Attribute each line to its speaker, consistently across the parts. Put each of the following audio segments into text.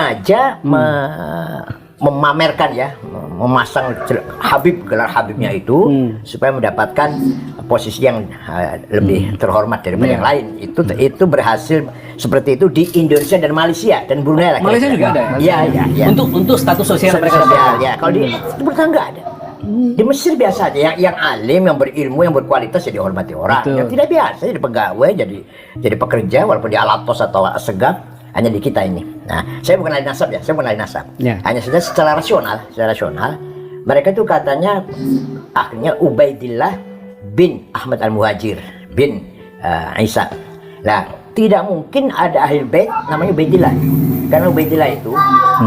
Speaker 1: aja memamerkan ya, memasang Habib, gelar Habibnya itu supaya mendapatkan posisi yang lebih terhormat daripada yang lain. Itu berhasil seperti itu di Indonesia dan Malaysia dan Brunei lah.
Speaker 2: Malaysia juga ada.
Speaker 1: Iya.
Speaker 2: Untuk status sosial mereka
Speaker 1: ya. Kalau di Timur Tengah nggak ada. Di Mesir biasa aja, yang alim, yang berilmu, yang berkualitas jadi dihormati orang.
Speaker 2: Betul.
Speaker 1: Yang tidak biasa jadi pegawai, jadi pekerja walaupun di Alatos atau Segaf. Hanya di kita ini. Nah, saya bukan ahli nasab ya, saya bukan ahli nasab.
Speaker 2: Ya.
Speaker 1: Hanya saja secara rasional, mereka itu katanya akhirnya Ubaidillah bin Ahmad al-Muhajir bin Isa. Nah, tidak mungkin ada ahli bait namanya Ubaidillah. Karena Ubaidillah itu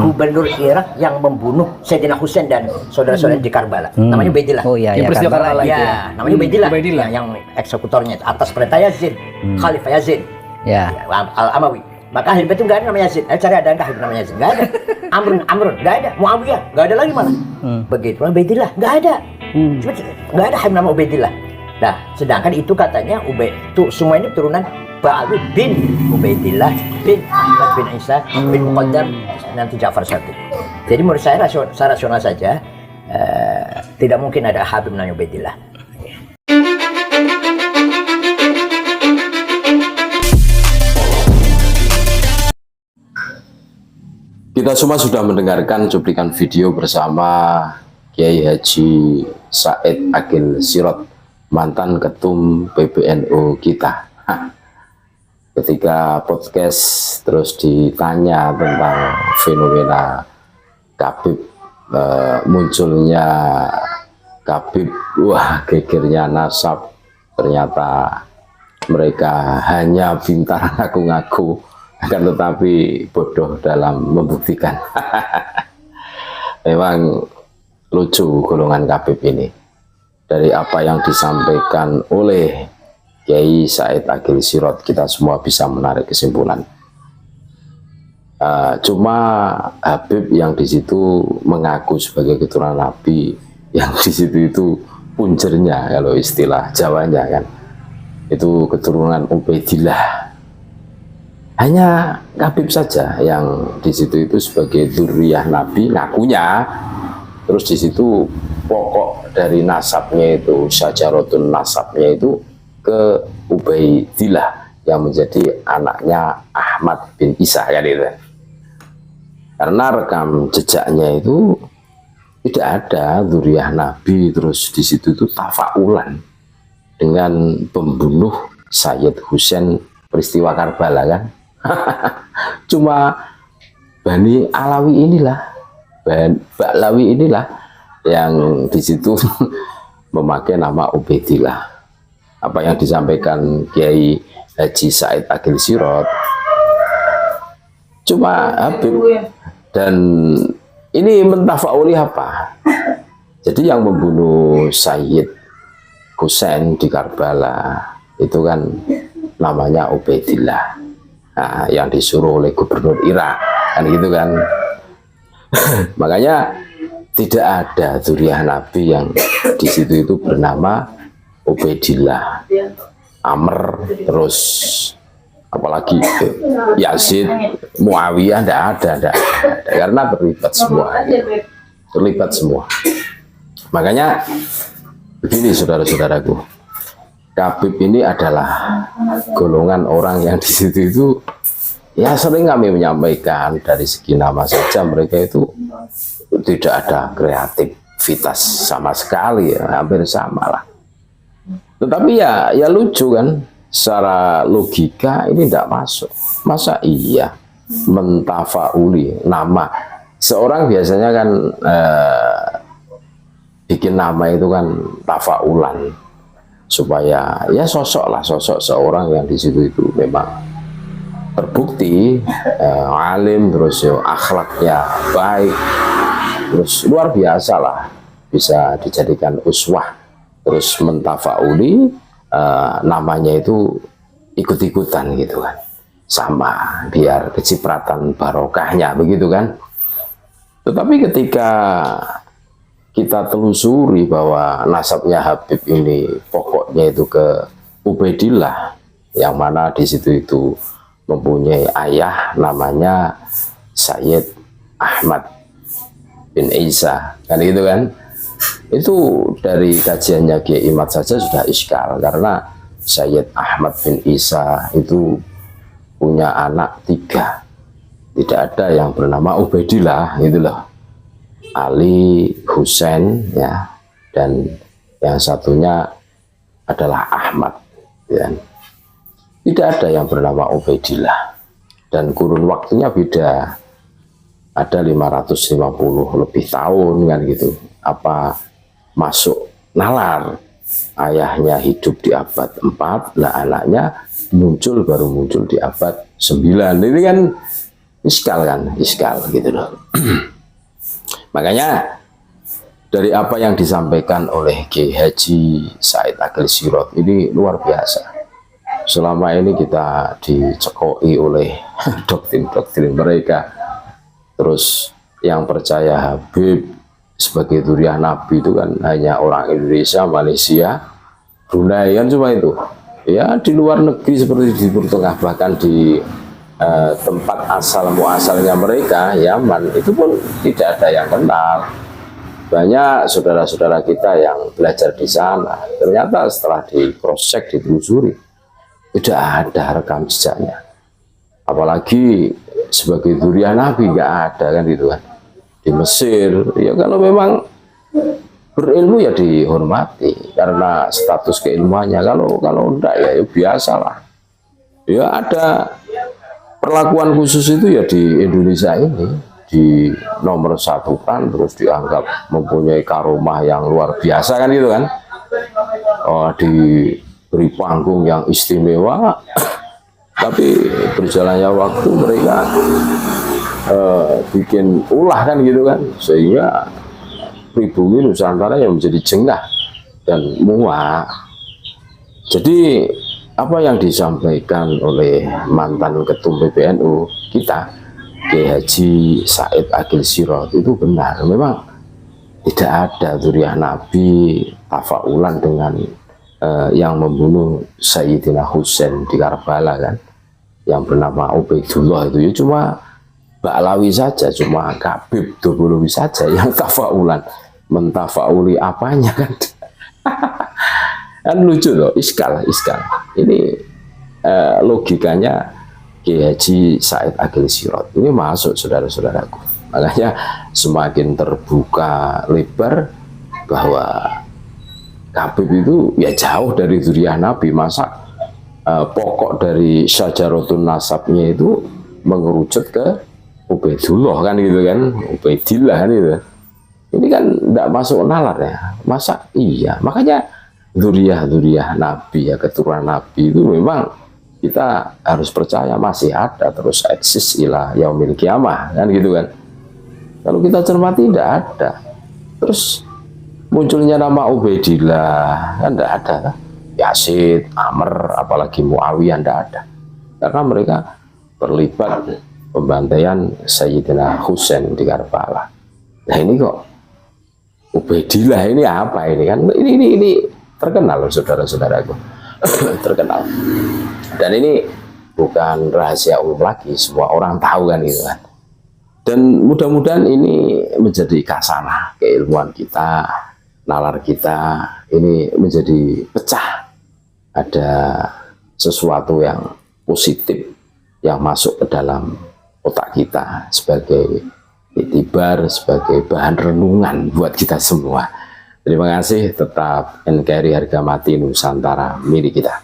Speaker 1: gubernur Irak yang membunuh Sayyidina Husain dan saudara-saudara di Karbala. Namanya Ubaidillah.
Speaker 2: Oh iya, peristiwa Karbala itu.
Speaker 1: Ya, namanya Ubaidillah. Yang eksekutornya atas perintah Yazid, Khalifah Yazid.
Speaker 2: Ya.
Speaker 1: Al-Amawi. Maka ahli bait itu nggak ada namanya Yazid. Cari ada nggak namanya Yazid? Nggak ada. Amrun nggak ada. Muawiyah nggak ada lagi malah. Begitulah Ubaidillah nggak ada. Nggak ada nama Ubaidillah. Nah, sedangkan itu katanya semua ini turunan Ba'ali bin Ubaidillah bin Ahmad bin Isa bin Muqaddam nanti Ja'far Shadiq. Jadi menurut saya rasional saja, tidak mungkin ada Habib namanya Ubaidillah.
Speaker 3: Kita semua sudah mendengarkan cuplikan video bersama Kiai Haji Said Aqil Sirot, mantan ketum PBNU kita. Ketika podcast terus ditanya tentang fenomena Khabib, munculnya Khabib, wah gegernya nasab, ternyata mereka hanya pintar ngaku-ngaku, akan tetapi bodoh dalam membuktikan. Memang lucu golongan Khabib ini. Dari apa yang disampaikan oleh Kiai Said Aqil Sirot, kita semua bisa menarik kesimpulan. Cuma Habib yang di situ mengaku sebagai keturunan Nabi, yang di situ itu punjernya, kalau istilah Jawanya kan, itu keturunan Ubaidillah. Hanya Khabib saja yang di situ itu sebagai dzurriyyah Nabi ngakunya. Terus di situ pokok dari nasabnya itu, syajaratun nasabnya itu ke Ubaidillah yang menjadi anaknya Ahmad bin Isa kan itu. Karena rekam jejaknya itu tidak ada dzurriyyah Nabi, terus di situ itu tafaulan dengan pembunuh Sayyid Husain peristiwa Karbala kan. Cuma Bani Alawi inilah, Ba'lawi inilah yang di situ memakai nama Ubaidillah. Apa yang disampaikan Kiai Haji Said Aqil Sirot cuma Habib, dan ini mentafauli apa? Jadi yang membunuh Sayyid Husain di Karbala itu kan namanya Ubaidillah. Nah, yang disuruh oleh gubernur Irak kan gitu kan. Makanya tidak ada dzurriyyah Nabi yang di situ itu bernama Ubaidillah, Amr, terus apalagi Yazid, Muawiyah, tidak ada, karena terlibat semua. Makanya begini saudara-saudaraku, Khabib ini adalah golongan orang yang di situ itu, ya sering kami menyampaikan dari segi nama saja mereka itu tidak ada kreativitas sama sekali, ya, hampir sama lah. Tetapi ya lucu kan, secara logika ini tidak masuk. Masa iya mentafauli nama seorang, biasanya kan bikin nama itu kan tafaulan supaya ya sosok seorang yang di situ itu memang terbukti alim, terus ya, akhlaknya baik, terus luar biasa lah, bisa dijadikan uswah, terus mentafauli namanya itu ikut-ikutan gitu kan, sama biar kecipratan barokahnya begitu kan. Tetapi ketika kita telusuri bahwa nasabnya Habib ini pokoknya itu ke Ubaidillah, yang mana di situ itu mempunyai ayah namanya Sayyid Ahmad bin Isa, kan gitu kan. Itu dari kajiannya Kiai Imad saja sudah iskal, karena Sayyid Ahmad bin Isa itu punya anak 3. Tidak ada yang bernama Ubaidillah, gitu loh. Ali, Husain, ya, dan yang satunya adalah Ahmad, ya. Tidak ada yang bernama Ubaidillah, dan kurun waktunya beda, ada 550 lebih tahun, kan gitu. Apa masuk nalar, ayahnya hidup di abad 4, lah anaknya baru muncul di abad 9. Ini kan iskal, kan, iskal, gitu loh. Makanya dari apa yang disampaikan oleh Kiai Haji Said Agil Sirot ini luar biasa. Selama ini kita dicekoi oleh doktrin-doktrin mereka. Terus yang percaya Habib sebagai duriah Nabi itu kan hanya orang Indonesia, Malaysia, Brunei, kan cuma itu. Ya di luar negeri seperti di Timur Tengah, bahkan di tempat asal muasalnya mereka, Yaman, itu pun tidak ada yang kenal. Banyak saudara-saudara kita yang belajar di sana, ternyata setelah di cross check, ditelusuri, tidak ada rekam jejaknya. Apalagi sebagai duriah Nabi, nggak ada, kan gitu kan. Di Mesir, ya kalau memang berilmu ya dihormati karena status keilmuannya. Kalau enggak ya biasalah. Ya ada perlakuan khusus itu ya di Indonesia ini, di nomor 1 kan, terus dianggap mempunyai karomah yang luar biasa, kan gitu kan. Oh, diberi panggung yang istimewa. Tapi berjalannya waktu mereka bikin ulah, kan gitu kan, sehingga pribumi Nusantara yang menjadi jengah dan muak. Jadi apa yang disampaikan oleh mantan ketum PBNU kita, Kiai Haji Said Agil Sirot, itu benar. Memang tidak ada duriah Nabi tafaulan dengan yang membunuh Sayyidina Husain di Karbala, kan, yang bernama Ubaidullah itu ya cuma Ba'lawi saja, cuma Kabib Dobolowi saja yang tafaulan. Mentafauli apanya, kan? Kan lucu loh, iskal. Ini logikanya Kiai Haji Said Agil Sirot ini masuk, saudara-saudaraku. Makanya semakin terbuka lebar bahwa Habib itu ya jauh dari duriah Nabi. Masa pokok dari syajaratun nasabnya itu mengerucut ke Ubaidullah, kan gitu kan, Ubaidillah, kan gitu. Ini kan tidak masuk nalar ya. Masa iya? Makanya duriah Nabi, ya keturunan Nabi itu memang kita harus percaya masih ada, terus eksis ila yaumil kiamah, kan gitu kan. Kalau kita cermati tidak ada. Terus munculnya nama Ubaidillah, kan tidak ada, kan? Yazid, Amr, apalagi Muawiyah, tidak ada. Karena mereka terlibat pembantaian Sayyidina Husain di Karbala. Nah ini kok Ubaidillah ini apa ini, kan? Ini terkenal, saudara-saudaraku. Terkenal. Dan ini bukan rahasia umum lagi, semua orang tahu, kan gitu kan. Dan mudah-mudahan ini menjadi kasanah keilmuan kita, nalar kita ini menjadi pecah. Ada sesuatu yang positif yang masuk ke dalam otak kita sebagai itibar, sebagai bahan renungan buat kita semua. Terima kasih. Tetap NKRI harga mati Nusantara milik kita.